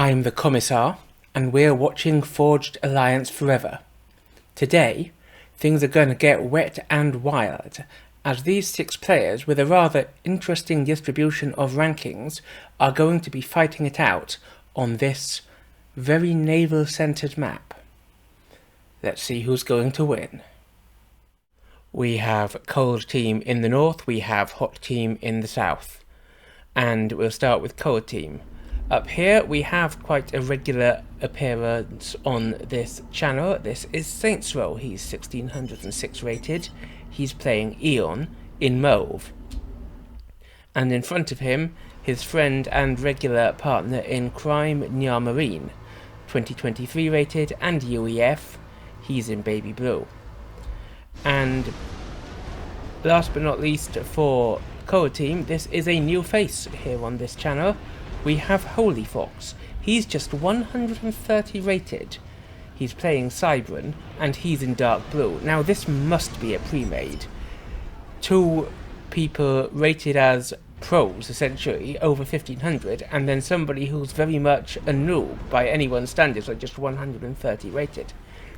I'm the Commissar, and we're watching Forged Alliance Forever. Today, things are going to get wet and wild, as these 6 players with a rather interesting distribution of rankings are going to be fighting it out on this very naval-centered map. Let's see who's going to win. We have Cold Team in the north, we have Hot Team in the south. And we'll start with Cold Team. Up here we have quite a regular appearance on this channel. This is SainseRow. He's 1606 rated. He's playing Eon in mauve. And in front of him, his friend and regular partner in crime, Marine, 2023 rated, and UEF, he's in baby blue. And last but not least for Cold Team, this is a new face here on this channel. We have Holy Fox. He's just 130 rated. He's playing SainseRow, and he's in dark blue. Now this must be a pre-made. 2 people rated as pros, essentially, over 1500, and then somebody who's very much a noob by anyone's standards, like just 130 rated.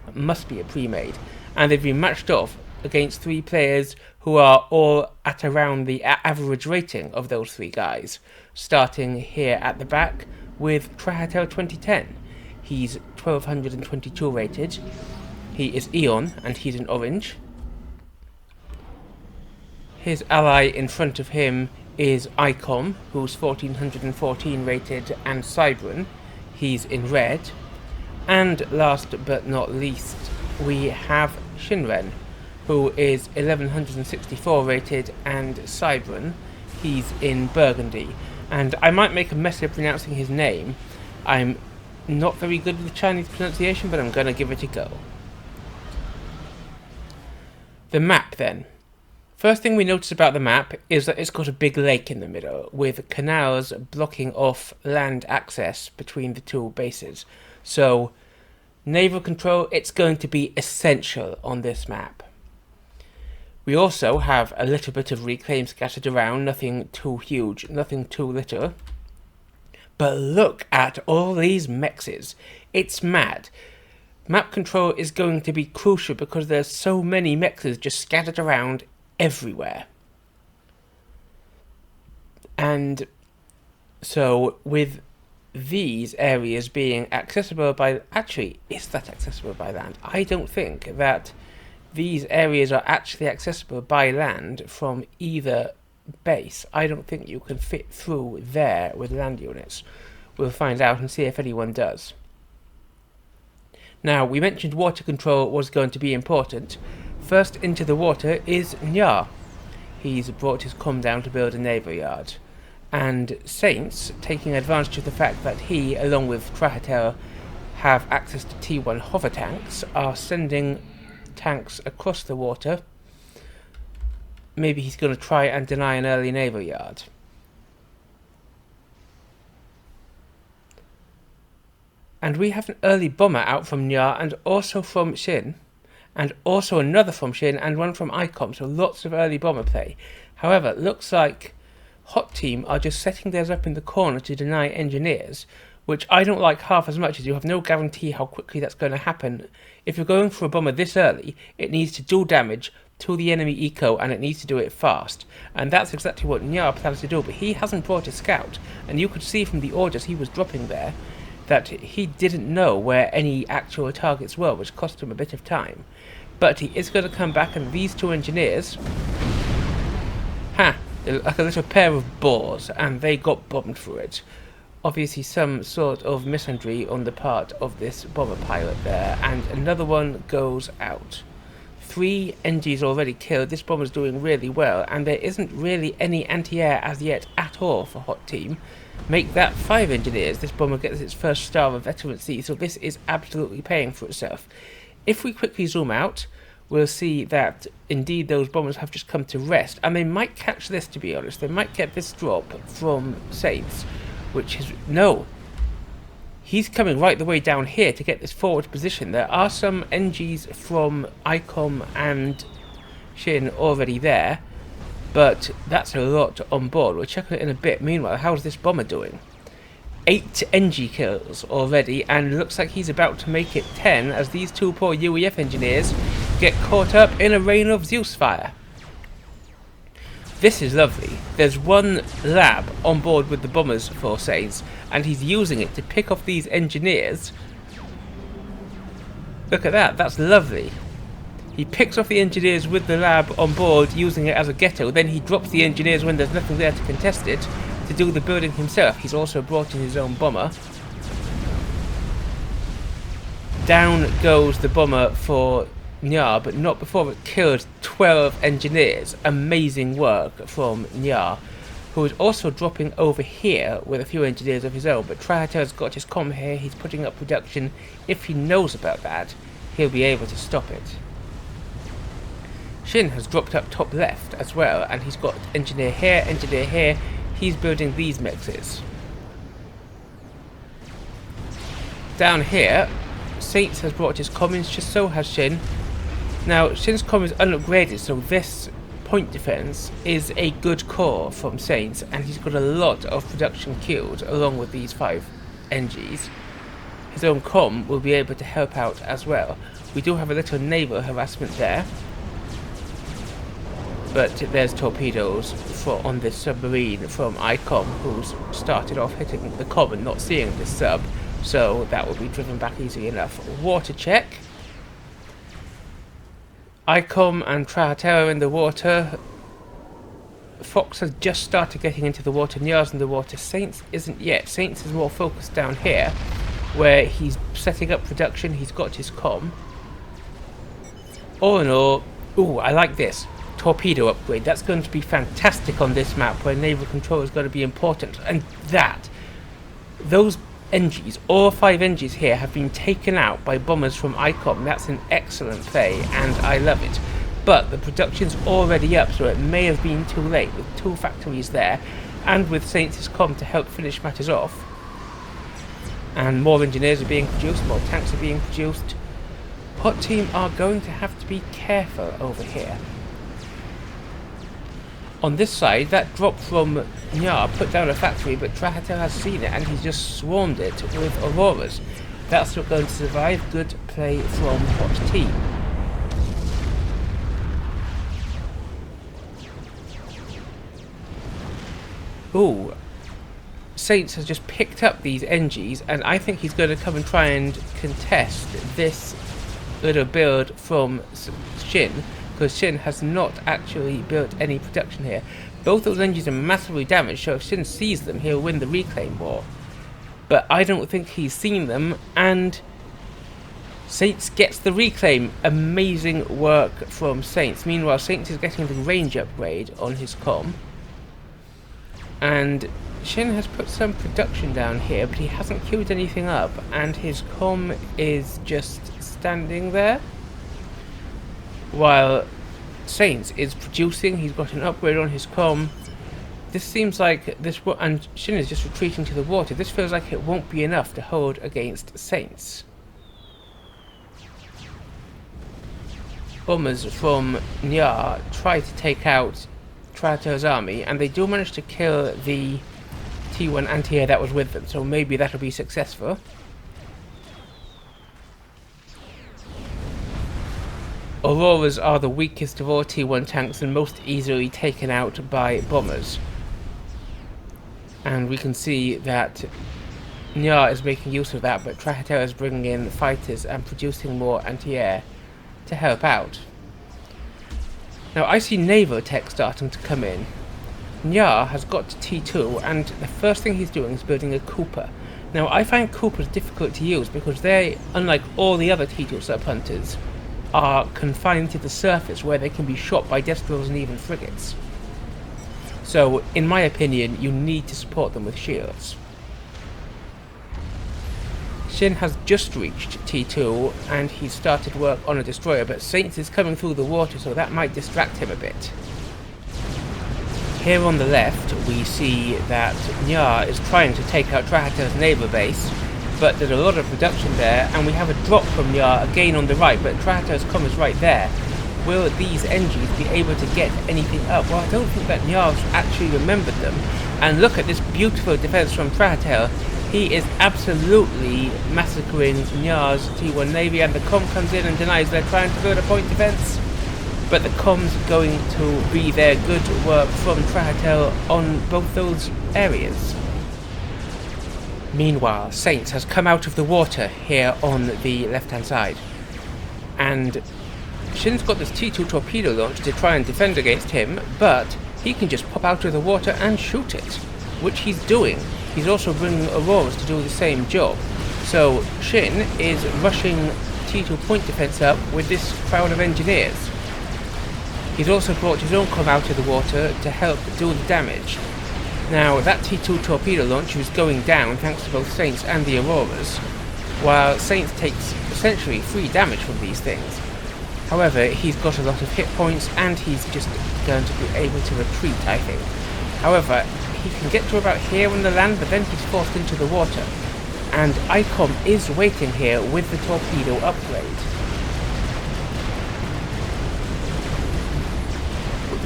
It must be a pre-made. And they've been matched off against 3 players who are all at around the average rating of those 3 guys. Starting here at the back with Trahatel 2010. He's 1222 rated. He is Eon and he's in orange. His ally in front of him is ICOM, who's 1414 rated, and SainseRow. He's in red. And last but not least, we have ShenRen, who is 1164 rated, and SainseRow. He's in burgundy. And I might make a mess of pronouncing his name. I'm not very good with Chinese pronunciation, but I'm going to give it a go. The map then. First thing we notice about the map is that it's got a big lake in the middle, with canals blocking off land access between the 2 bases. So, naval control, it's going to be essential on this map. We also have a little bit of reclaim scattered around, nothing too huge, nothing too little. But look at all these mexes. It's mad. Map control is going to be crucial because there's so many mexes just scattered around everywhere. And so with these areas being accessible by... Actually, is that accessible by land? I don't think that these areas are actually accessible by land from either base. I don't think you can fit through there with land units. We'll find out and see if anyone does. Now, we mentioned water control was going to be important. First into the water is Nya. He's brought his comm down to build a naval yard. And Saints, taking advantage of the fact that he, along with Trahatel, have access to T1 hover tanks, are sending tanks across the water. Maybe he's going to try and deny an early naval yard. And we have an early bomber out from Nya and also from Shin. And also another from Shin and one from ICOM, so lots of early bomber play. However, it looks like Hot Team are just setting theirs up in the corner to deny engineers, which I don't like half as much, as you have no guarantee how quickly that's going to happen. If you're going for a bomber this early, it needs to do damage to the enemy eco, and it needs to do it fast. And that's exactly what Nya plans to do, but he hasn't brought a scout, and you could see from the orders he was dropping there that he didn't know where any actual targets were, which cost him a bit of time. But he is going to come back, and these 2 engineers... they're like a little pair of boars, and they got bombed through it. Obviously some sort of misandry on the part of this bomber pilot there, and another one goes out. 3 NGs already killed. This bomber's doing really well, and there isn't really any anti-air as yet at all for Hot Team. Make that 5 engineers. This bomber gets its first star of veterancy, so this is absolutely paying for itself. If we quickly zoom out, we'll see that indeed those bombers have just come to rest, and they might catch this, to be honest. They might get this drop from Saints, which is... No! He's coming right the way down here to get this forward position. There are some NGs from ICOM and Shin already there, but that's a lot on board. We'll check it in a bit. Meanwhile, how's this bomber doing? 8 NG kills already, and looks like he's about to make it 10 as these two poor UEF engineers get caught up in a rain of Zeus fire. This is lovely. There's one lab on board with the bombers for Saints, and he's using it to pick off these engineers. Look at that, that's lovely. He picks off the engineers with the lab on board, using it as a ghetto, then he drops the engineers when there's nothing there to contest it, to do the building himself. He's also brought in his own bomber. Down goes the bomber for Nya, but not before it killed 12 engineers. Amazing work from Nya, who is also dropping over here with a few engineers of his own, but Trihater's got his comm here, he's putting up production. If he knows about that, he'll be able to stop it. Shin has dropped up top left as well, and he's got engineer here, he's building these mixes. Down here, Saints has brought his comm in, so has Shin. Now, Shin's comm is unupgraded, so this point defense is a good core from Saints, and he's got a lot of production queued along with these 5 NGs. His own comm will be able to help out as well. We do have a little naval harassment there, but there's torpedoes on this submarine from ICOM, who's started off hitting the comm and not seeing this sub, so that will be driven back easily enough. Water check. ICOM and Trihatera in the water. Fox has just started getting into the water. Nya's in the water. Saints isn't yet. Saints is more focused down here, where he's setting up production. He's got his comm. All in all, ooh, I like this. Torpedo upgrade. That's going to be fantastic on this map where naval control is going to be important. And those NGs, all 5 NGs here, have been taken out by bombers from ICOM. That's an excellent play, and I love it. But the production's already up, so it may have been too late with 2 factories there, and with Saints' comm to help finish matters off. And more engineers are being produced, more tanks are being produced. Hot team are going to have to be careful over here. On this side, that drop from Nya put down a factory, but Trahater has seen it and he's just swarmed it with Auroras. That's not going to survive. Good play from Hot Team. Ooh. Saints has just picked up these NGs, and I think he's going to come and try and contest this little build from Shin, because Shin has not actually built any production here. Both those engines are massively damaged, so if Shin sees them, he'll win the reclaim war. But I don't think he's seen them, and Saints gets the reclaim. Amazing work from Saints. Meanwhile, Saints is getting the range upgrade on his comm. And Shin has put some production down here, but he hasn't queued anything up, and his comm is just standing there. While Saints is producing, he's got an upgrade on his comm. This seems like this, and Shin is just retreating to the water. This feels like it won't be enough to hold against Saints. Bombers from Nya try to take out Trihater's army, and they do manage to kill the T1 anti-air that was with them, so maybe that'll be successful. Auroras are the weakest of all T1 tanks and most easily taken out by bombers. And we can see that Nya is making use of that, but Trihater is bringing in fighters and producing more anti-air to help out. Now I see naval tech starting to come in. Nya has got to T2, and the first thing he's doing is building a Cooper. Now I find Coopers difficult to use because they, unlike all the other T2 sub-hunters, are confined to the surface where they can be shot by Destrals and even frigates. So, in my opinion, you need to support them with shields. Shin has just reached T2 and he's started work on a destroyer, but Saints is coming through the water, so that might distract him a bit. Here on the left we see that Nya is trying to take out Trihater's naval base, but there's a lot of production there, and we have a drop from Nya again on the right, but Trihater's comm is right there. will these NGs be able to get anything up? Well, I don't think that Nyar's actually remembered them. And look at this beautiful defense from Prahatel. He is absolutely massacring Nyar's T1 Navy, and the comm comes in and denies they're trying to build a point defense. But the comm's going to be their good work from Prahatel on both those areas. Meanwhile, Saints has come out of the water here on the left-hand side. And Shin's got this T2 torpedo launch to try and defend against him, but he can just pop out of the water and shoot it, which he's doing. He's also bringing Auroras to do the same job. So Shin is rushing T2 point defense up with this crowd of engineers. He's also brought his own comm out of the water to help do the damage. Now, that T2 torpedo launch was going down thanks to both Saints and the Auroras, while Saints takes essentially free damage from these things. However, he's got a lot of hit points and he's just going to be able to retreat, I think. However, he can get to about here on the land, but then he's forced into the water. And ICOM is waiting here with the torpedo upgrade.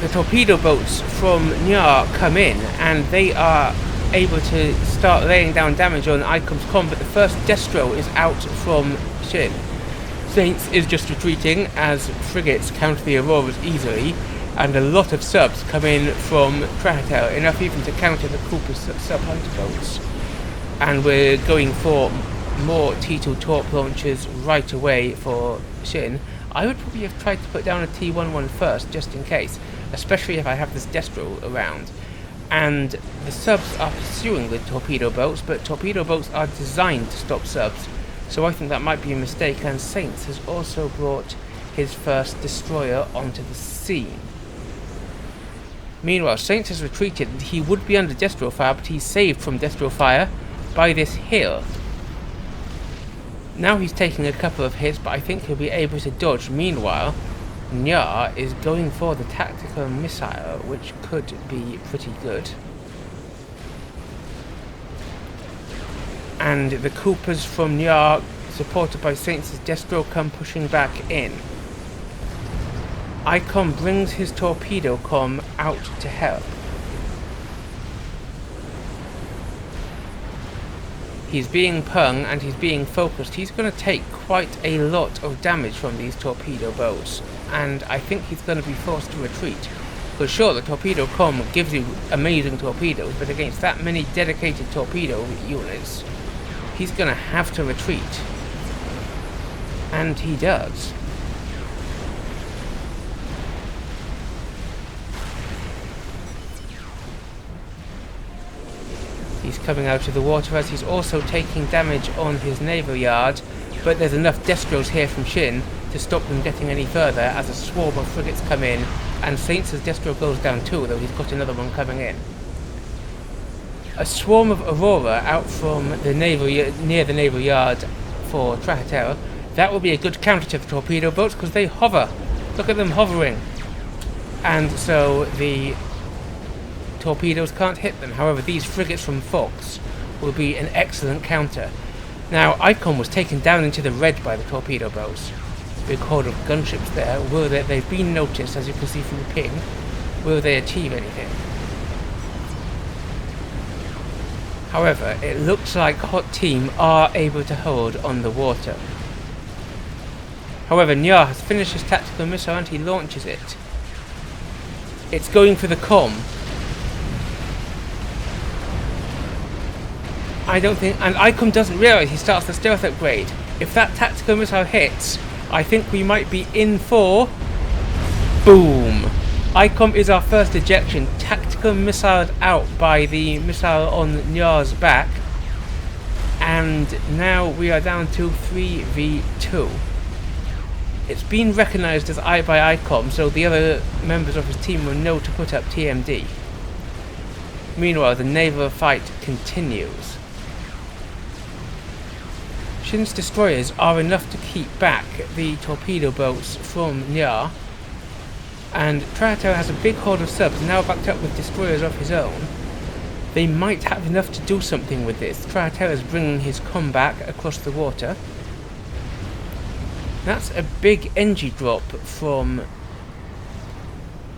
The torpedo boats from Nyar come in, and they are able to start laying down damage on ICOM's comm, but the first destro is out from Shin. Saints is just retreating as frigates counter the Auroras easily, and a lot of subs come in from Prahatel, enough even to counter the Cooper's sub-hunter boats. And we're going for more T2 torp launches right away for Shin. I would probably have tried to put down a T11 first, just in case, especially if I have this destro around. And the subs are pursuing the torpedo boats, but torpedo boats are designed to stop subs, so I think that might be a mistake. And Saints has also brought his first destroyer onto the scene. Meanwhile, Saints has retreated. He would be under destro fire, but he's saved from destro fire by this hill. Now he's taking a couple of hits, but I think he'll be able to dodge. Meanwhile, Nyar is going for the tactical missile, which could be pretty good. And the Coopers from Nyar, supported by Saints' destro, come pushing back in. ICOM brings his torpedo comm out to help. He's being pung and he's being focused. He's going to take quite a lot of damage from these torpedo boats, and I think he's going to be forced to retreat. Because sure, the torpedo comm gives you amazing torpedoes, but against that many dedicated torpedo units, he's going to have to retreat. And he does. He's coming out of the water as he's also taking damage on his naval yard, but there's enough destros here from Shin to stop them getting any further as a swarm of frigates come in, and Saints' destro goes down too, though he's got another one coming in. A swarm of Aurora out from the naval near the naval yard for Prahatel. That will be a good counter to the torpedo boats because they hover. Look at them hovering. And so the torpedoes can't hit them. However, these frigates from Fox will be an excellent counter. Now, ICOM was taken down into the red by the torpedo boats. Big horde of gunships there. They've been noticed, as you can see from the ping. Will they achieve anything? However, it looks like Hot Team are able to hold on the water. However, Nyar has finished his tactical missile and he launches it. It's going for the comm. I don't think, and ICOM doesn't realise he starts the stealth upgrade. If that tactical missile hits, I think we might be in for... Boom! ICOM is our first ejection. Tactical missile out by the missile on Nyar's back. And now we are down to 3v2. It's been recognised as by ICOM, so the other members of his team will know to put up TMD. Meanwhile, the naval fight continues. Shin's destroyers are enough to keep back the torpedo boats from Nyar, and Prahatel has a big horde of subs now backed up with destroyers of his own. They might have enough to do something with this. Prahatel is bringing his comm back across the water. That's a big NG drop from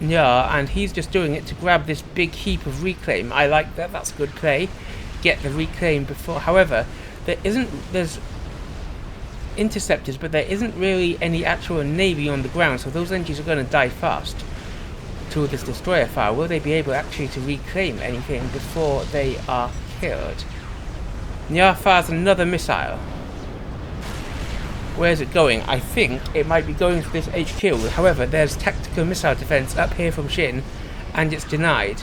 Nya, and he's just doing it to grab this big heap of reclaim. I like that. That's good play. Get the reclaim before. However, there's interceptors, but there isn't really any actual navy on the ground, so those engines are going to die fast to this destroyer fire. Will they be able actually to reclaim anything before they are killed? Nya fires another missile. Where's it going? I think it might be going for this HQ. However, there's tactical missile defense up here from Shin, and it's denied.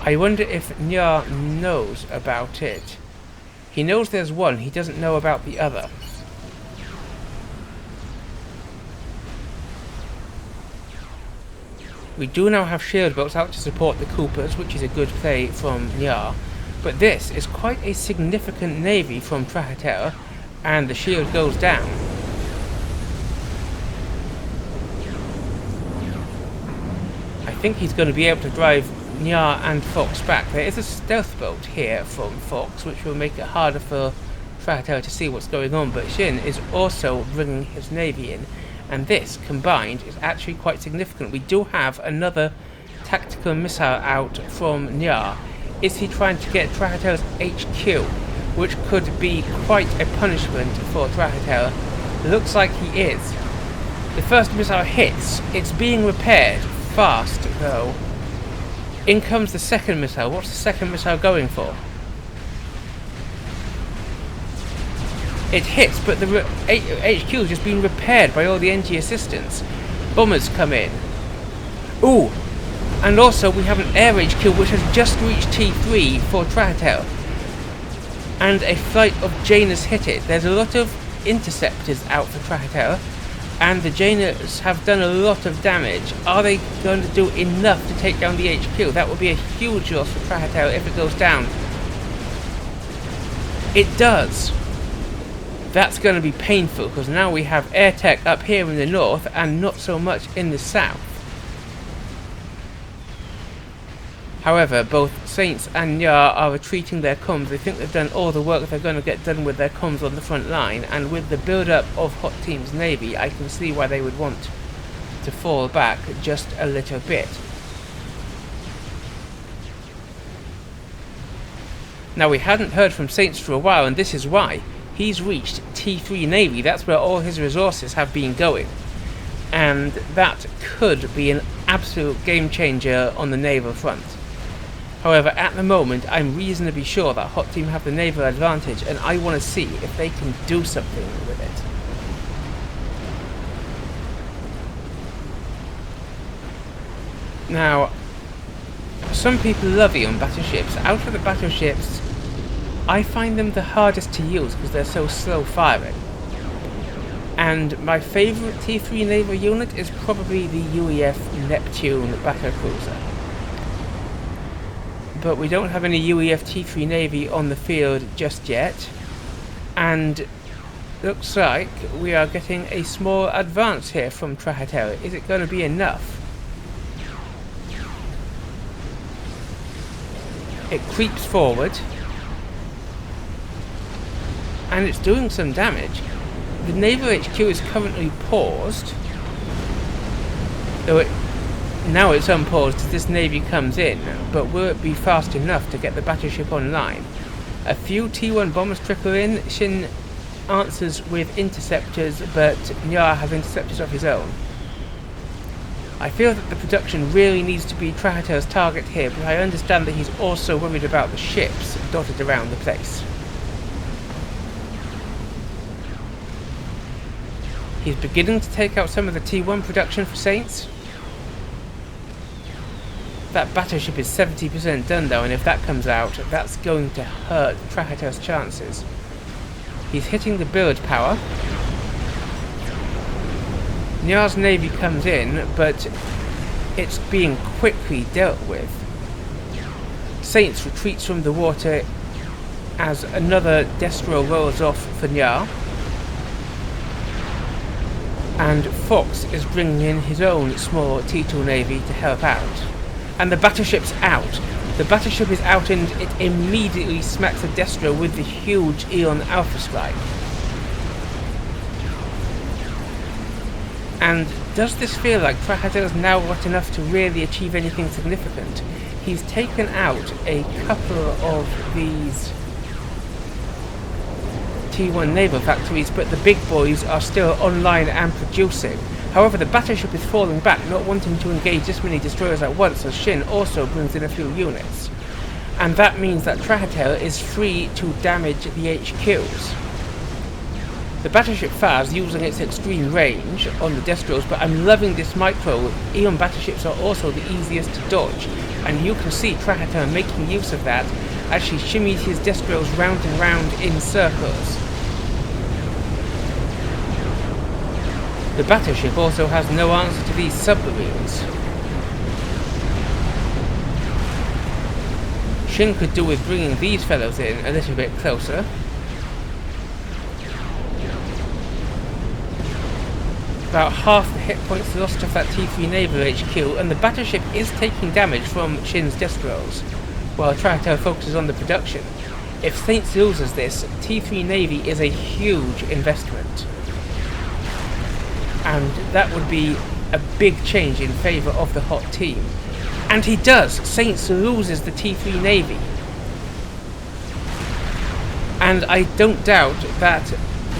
I wonder if Nya knows about it. He knows there's one, he doesn't know about the other. We do now have shield boats out to support the Coopers, which is a good play from Nya. But this is quite a significant navy from Trahater, and the shield goes down. I think he's going to be able to drive Nya and Fox back. There is a stealth boat here from Fox, which will make it harder for Trahater to see what's going on, but Shin is also bringing his navy in, and this combined is actually quite significant. We do have another tactical missile out from Nya. Is he trying to get Trahater's HQ, which could be quite a punishment for Trahater? Looks like he is. The first missile hits. It's being repaired fast, though. In comes the second missile. What's the second missile going for? It hits, but the HQ has just been repaired by all the NG assistants. Bombers come in. Ooh! And also we have an air HQ which has just reached T3 for Trahater. And a flight of Janus hit it. There's a lot of interceptors out for Trahater, and the Janus have done a lot of damage. Are they going to do enough to take down the HQ? That would be a huge loss for Trahater if it goes down. It does. That's going to be painful, because now we have air tech up here in the north and not so much in the south. However, both Saints and Nya are retreating their comms. They think they've done all the work they're going to get done with their comms on the front line, and with the build-up of Hot Team's navy, I can see why they would want to fall back just a little bit. Now, we hadn't heard from Saints for a while, and this is why. He's reached T3 Navy. That's where all his resources have been going. And that could be an absolute game changer on the naval front. However, at the moment, I'm reasonably sure that Hot Team have the naval advantage, and I want to see if they can do something with it. Now, some people love Eon battleships. Out of the battleships, I find them the hardest to use because they're so slow firing. And my favourite T3 naval unit is probably the UEF Neptune battlecruiser. But we don't have any UEF T3 Navy on the field just yet, and looks like we are getting a small advance here from Trahater. Is it going to be enough? It creeps forward, and it's doing some damage. The naval HQ is currently paused, though now it's unpaused as this navy comes in, but will it be fast enough to get the battleship online? A few T1 bombers trickle in. Shin answers with interceptors, but Nya has interceptors of his own. I feel that the production really needs to be Trahater's target here, but I understand that he's also worried about the ships dotted around the place. He's beginning to take out some of the T1 production for Saints. That battleship is 70% done though, and if that comes out, that's going to hurt Trahater's chances. He's hitting the build power. Nya's navy comes in, but it's being quickly dealt with. Saints retreats from the water as another Destro rolls off for Nya. And Fox is bringing in his own small T2 navy to help out. And the battleship's out. The battleship is out, and it immediately smacks the Destro with the huge Eon Alpha strike. And does this feel like Krakatau's now got enough to really achieve anything significant? He's taken out a couple of these T1 naval factories, but the big boys are still online and producing. However, the battleship is falling back, not wanting to engage this many destroyers at once, so Shin also brings in a few units. And that means that Krakatau is free to damage the HQs. The battleship Faz using its extreme range on the Destros, but I'm loving this micro. Eon battleships are also the easiest to dodge, and you can see Krakatau making use of that as she shimmies his Destros round and round in circles. The battleship also has no answer to these submarines. Shin could do with bringing these fellows in a little bit closer. About half the hit points lost off that T3 naval HQ, and the battleship is taking damage from Shin's Destros, while Krakatau focuses on the production. If Saints loses this, T3 Navy is a huge investment. And that would be a big change in favour of the hot team. And he does! Saints loses the T3 Navy. And I don't doubt that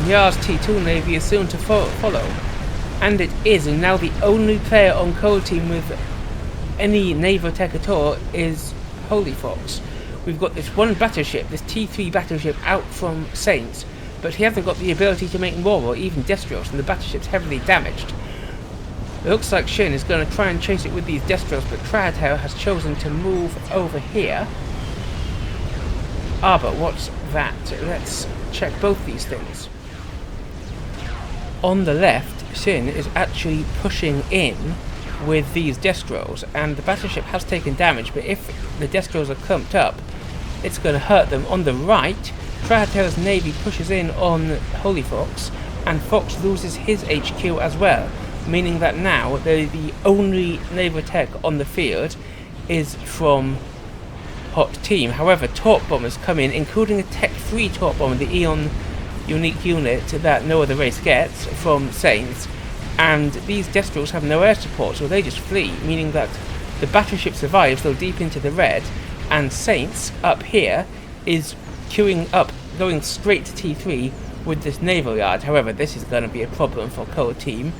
Nyar's T2 Navy is soon to follow. And it is, and now the only player on Cold Team with any naval tech at all is Holy Fox. We've got this one battleship, this T3 battleship out from Saints, but he hasn't got the ability to make more or even Destros, and the battleship's heavily damaged. It looks like Shin is going to try and chase it with these Destros, but Krakatau has chosen to move over here. Ah, but what's that? Let's check both these things. On the left, Shin is actually pushing in with these Destros, and the battleship has taken damage, but if the Destros are clumped up, it's going to hurt them. On the right, Krakatau's navy pushes in on Holy Fox, and Fox loses his HQ as well, meaning that now the only naval tech on the field is from Hot Team. However, torp bombers come in, including a Tech 3 torp bomber, the Eon unique unit that no other race gets from Saints, and these Destros have no air support, so they just flee, meaning that the battleship survives, though deep into the red, and Saints up here is queuing up, going straight to T3 with this naval yard. However, this is going to be a problem for Cold Team,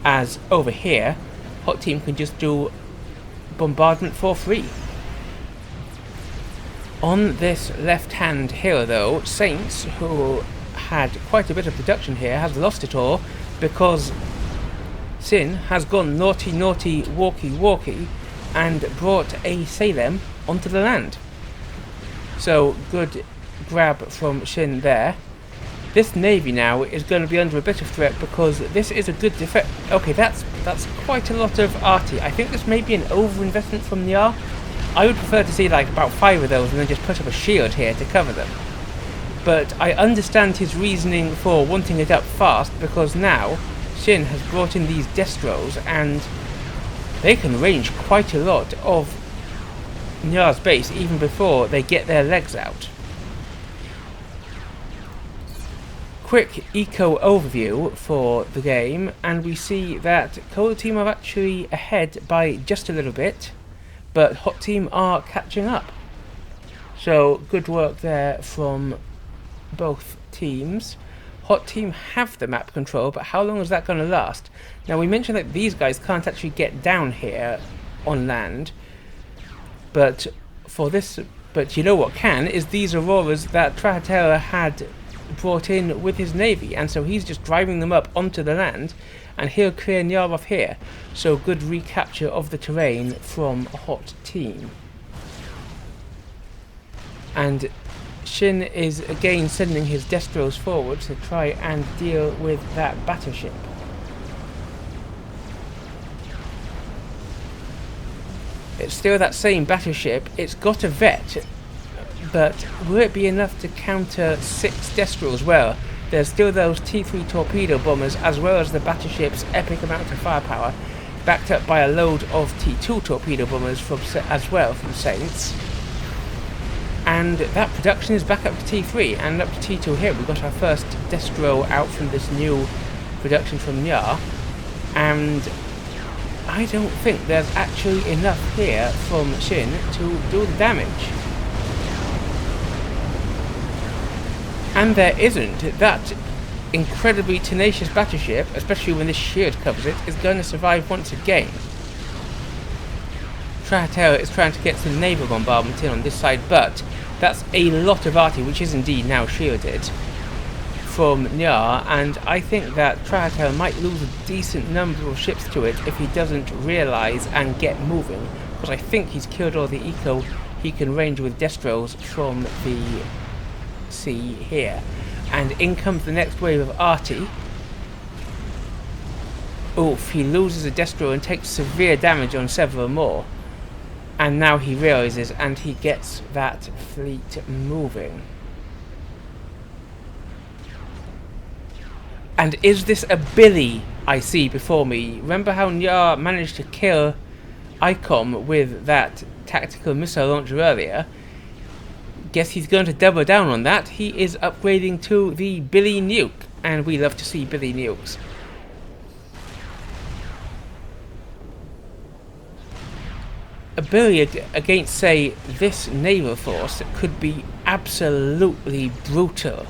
as over here, Hot Team can just do bombardment for free. On this left-hand hill, though, Saints, who had quite a bit of production here, has lost it all because Sin has gone naughty walkie and brought a Salem onto the land. So good grab from Shin there. This navy now is going to be under a bit of threat because this is a good defense. Okay, that's quite a lot of arty. I think this may be an overinvestment from Nyar. I would prefer to see like about 5 of those and then just put up a shield here to cover them. But I understand his reasoning for wanting it up fast, because now Shin has brought in these Destros and they can range quite a lot of Nyar's base even before they get their legs out. Quick eco overview for the game, and we see that Cold Team are actually ahead by just a little bit, but Hot Team are catching up. So good work there from both teams. Hot Team have the map control, but how long is that going to last? Now, we mentioned that these guys can't actually get down here on land, but you know what can is these Auroras that Krakatau had brought in with his navy, and so he's just driving them up onto the land, and he'll clear Nyar off here. So good recapture of the terrain from Hot Team. And Shin is again sending his Destros forward to try and deal with that battleship. It's still that same battleship. It's got a vet, but will it be enough to counter 6 Destros? Well, there's still those T3 torpedo bombers, as well as the battleship's epic amount of firepower, backed up by a load of T2 torpedo bombers as well from Saints. And that production is back up to T3 and up to T2 here. We've got our first Destro out from this new production from Nyar, and I don't think there's actually enough here from Shin to do the damage. And there isn't. That incredibly tenacious battleship, especially when this shield covers it, is going to survive once again. Trahatera is trying to get some naval bombardment in on this side, but that's a lot of arty, which is indeed now shielded from Nyar, and I think that Trahatera might lose a decent number of ships to it if he doesn't realise and get moving, because I think he's killed all the eco he can range with Destros from the sea here. And in comes the next wave of arty. Oof, he loses a Destro and takes severe damage on several more. And now he realises and he gets that fleet moving. And is this a Billy I see before me? Remember how Nyar managed to kill ICOM with that tactical missile launcher earlier? Guess he's going to double down on that. He is upgrading to the Billy Nuke, and we love to see Billy Nukes. A Billy against, say, this naval force could be absolutely brutal.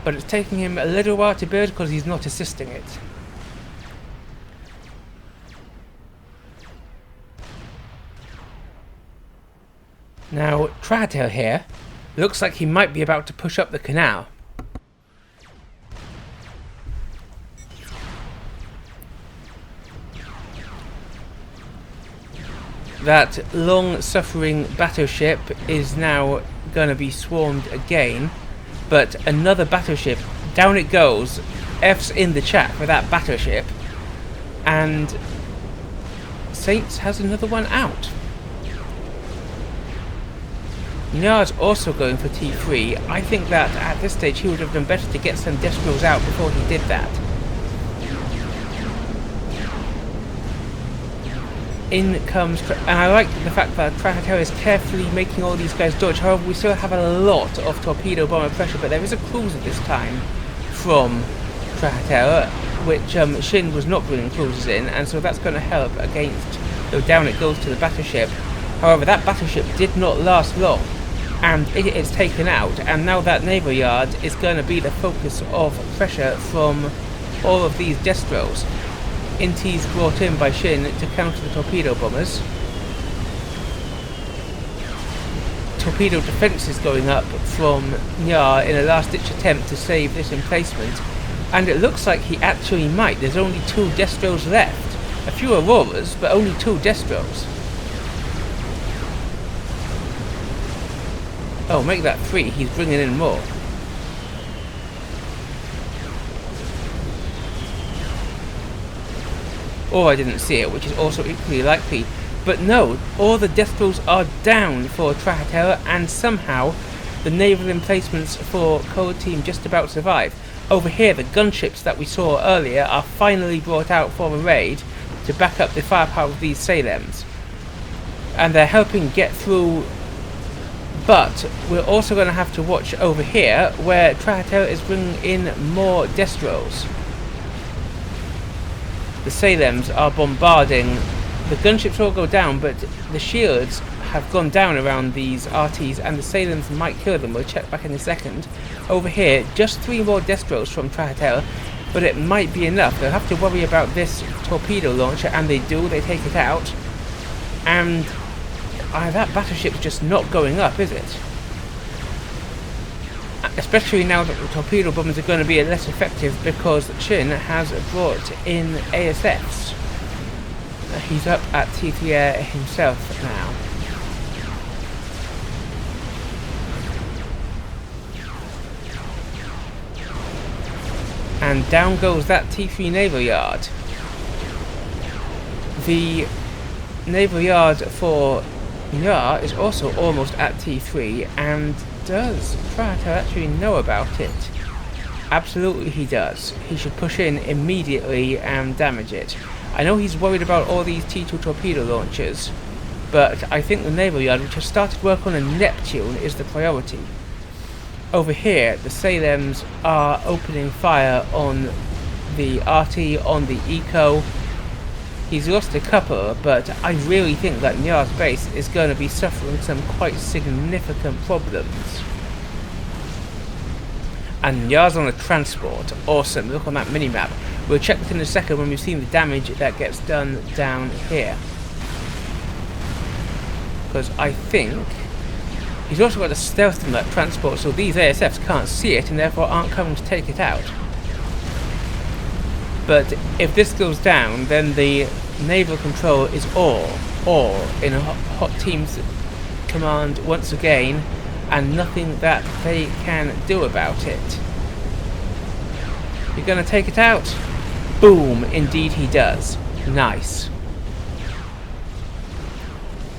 But it's taking him a little while to build because he's not assisting it. Now, Trahatera here looks like he might be about to push up the canal. That long-suffering battleship is now going to be swarmed again, but another battleship, down it goes. F's in the chat for that battleship, and Saints has another one out. Nyar's also going for T3. I think that at this stage he would have done better to get some Destros out before he did that. In comes, and I like the fact that Trahatera is carefully making all these guys dodge. However, we still have a lot of torpedo bomber pressure, but there is a cruiser this time from Trahatera, which Shin was not bringing cruisers in, and so that's going to help against, though down it goes to the battleship. However, that battleship did not last long, and it is taken out, and now that naval yard is going to be the focus of pressure from all of these Destros. Intis brought in by Shin to counter the torpedo bombers. Torpedo defences going up from Nyar in a last-ditch attempt to save this emplacement, and it looks like he actually might. There's only 2 Destros left. A few Auroras, but only 2 Destros. Oh, make that 3. He's bringing in more. Or I didn't see it, which is also equally likely. But no, all the Destros are down for Trahatera, and somehow the naval emplacements for Cold Team just about survive. Over here, the gunships that we saw earlier are finally brought out for a raid to back up the firepower of these Salems. And they're helping get through, but we're also going to have to watch over here, where Trahatera is bringing in more Destros. The Salems are bombarding. The gunships all go down, but the shields have gone down around these RTs, and the Salems might kill them. We'll check back in a second. Over here, just 3 more Destros from Trahatera, but it might be enough. They'll have to worry about this torpedo launcher, and they do. They take it out. And that battleship's just not going up, is it? Especially now that the torpedo bombers are going to be less effective because Shin has brought in ASFs. He's up at T3 Air himself now. And down goes that T3 naval yard. The naval yard for Nyar is also almost at T3, and does Trahatera actually know about it? Absolutely he does. He should push in immediately and damage it. I know he's worried about all these T2 torpedo launchers, but I think the naval yard, which has started work on a Neptune, is the priority. Over here, the Salems are opening fire on the RT on the Eco. He's lost a couple, but I really think that Njar's base is going to be suffering some quite significant problems. And Njar's on a transport. Awesome, look on that minimap. We'll check it in a second when we've seen the damage that gets done down here. Because I think he's also got a stealth on that transport, so these ASFs can't see it and therefore aren't coming to take it out. But if this goes down, then the naval control is all in a Hot Team's command once again, and nothing that they can do about it. You're gonna take it out? Boom, indeed he does. Nice.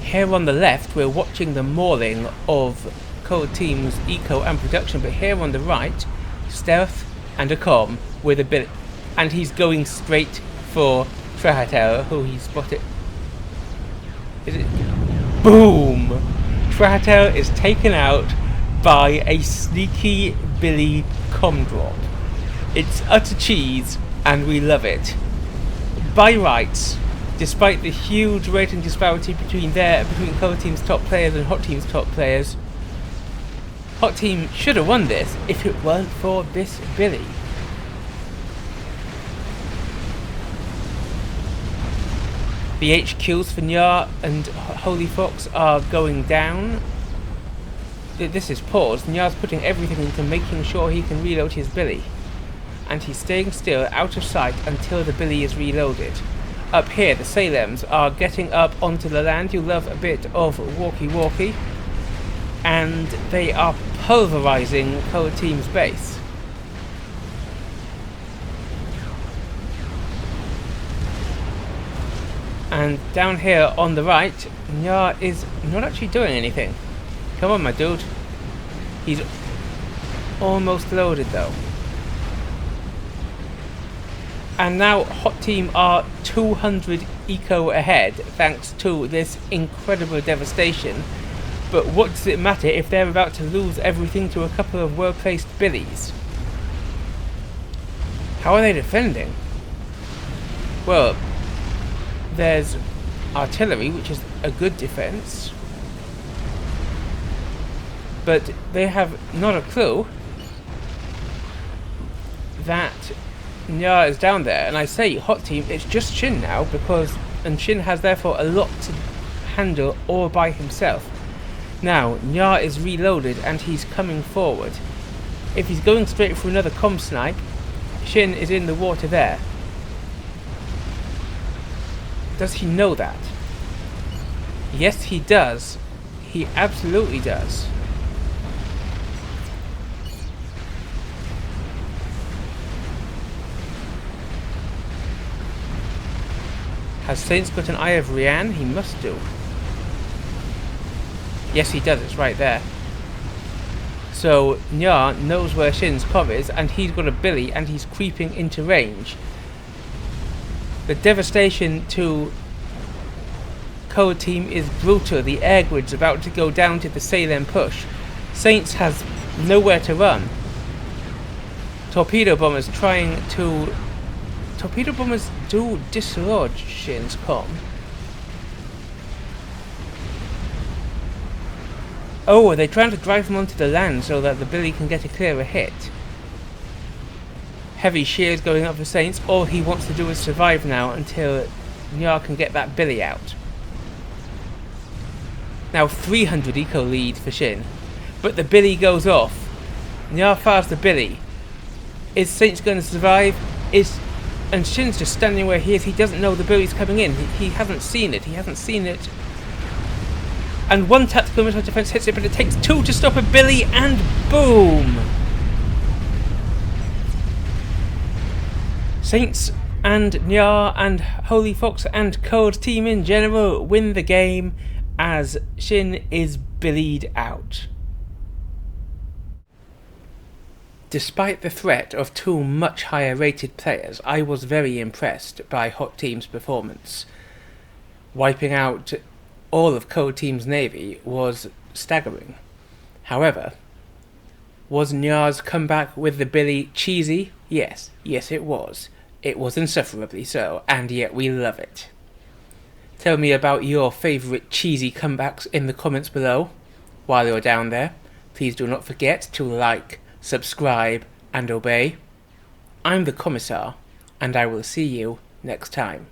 Here on the left, we're watching the mauling of Code Team's Eco and production, but here on the right, stealth and a comm with a bit. And he's going straight for Trahatel, who he spotted. Is it? Boom! Trahatel is taken out by a sneaky Billy comm drop. It's utter cheese, and we love it. By rights, despite the huge rating disparity between Code Team's top players and Hot Team's top players, Hot Team should have won this if it weren't for this Billy. The HQs for Njar and Holy Fox are going down. This is paused. Njar's putting everything into making sure he can reload his Billy. And he's staying still, out of sight, until the Billy is reloaded. Up here, the Salems are getting up onto the land. You love a bit of walkie-walkie. And they are pulverizing Code Team's base. And down here on the right, Njar is not actually doing anything. Come on, my dude. He's almost loaded though. And now Hot Team are 200 eco ahead thanks to this incredible devastation. But what does it matter if they're about to lose everything to a couple of well-placed Billies? How are they defending? Well, there's artillery, which is a good defense, but they have not a clue that Njar is down there. And I say Hot Team, it's just Shin now, and Shin has therefore a lot to handle all by himself. Now Njar is reloaded and he's coming forward. If he's going straight for another comm snipe, Shin is in the water there. Does he know that? Yes, he does. He absolutely does. Has Saints got an Eye of Rian? He must do. Yes, he does. It's right there. So Njar knows where Shin's comm is, and he's got a Billy, and he's creeping into range. The devastation to Code Team is brutal. The air grid's about to go down to the Salem push. Saints has nowhere to run. Torpedo bombers do dislodge Shin's comm. Oh, are they trying to drive him onto the land so that the Billy can get a clearer hit? Heavy shears going up for Saints. All he wants to do is survive now until Njar can get that Billy out. Now 300 eco lead for Shin, but the Billy goes off. Njar fires the Billy. Is Saints going to survive? And Shin's just standing where he is. He doesn't know the Billy's coming in. He hasn't seen it. He hasn't seen it. And one tactical missile defense hits it, but it takes two to stop a Billy, and boom! Saints and Njar and Holy Fox and Code Team in general win the game as Shin is Billied out. Despite the threat of two much higher rated players, I was very impressed by Hot Team's performance. Wiping out all of Code Team's navy was staggering. However, was Njar's comeback with the Billy cheesy? Yes it was. It was insufferably so, and yet we love it. Tell me about your favourite cheesy comebacks in the comments below. While you're down there, please do not forget to like, subscribe, and obey. I'm the Commissar, and I will see you next time.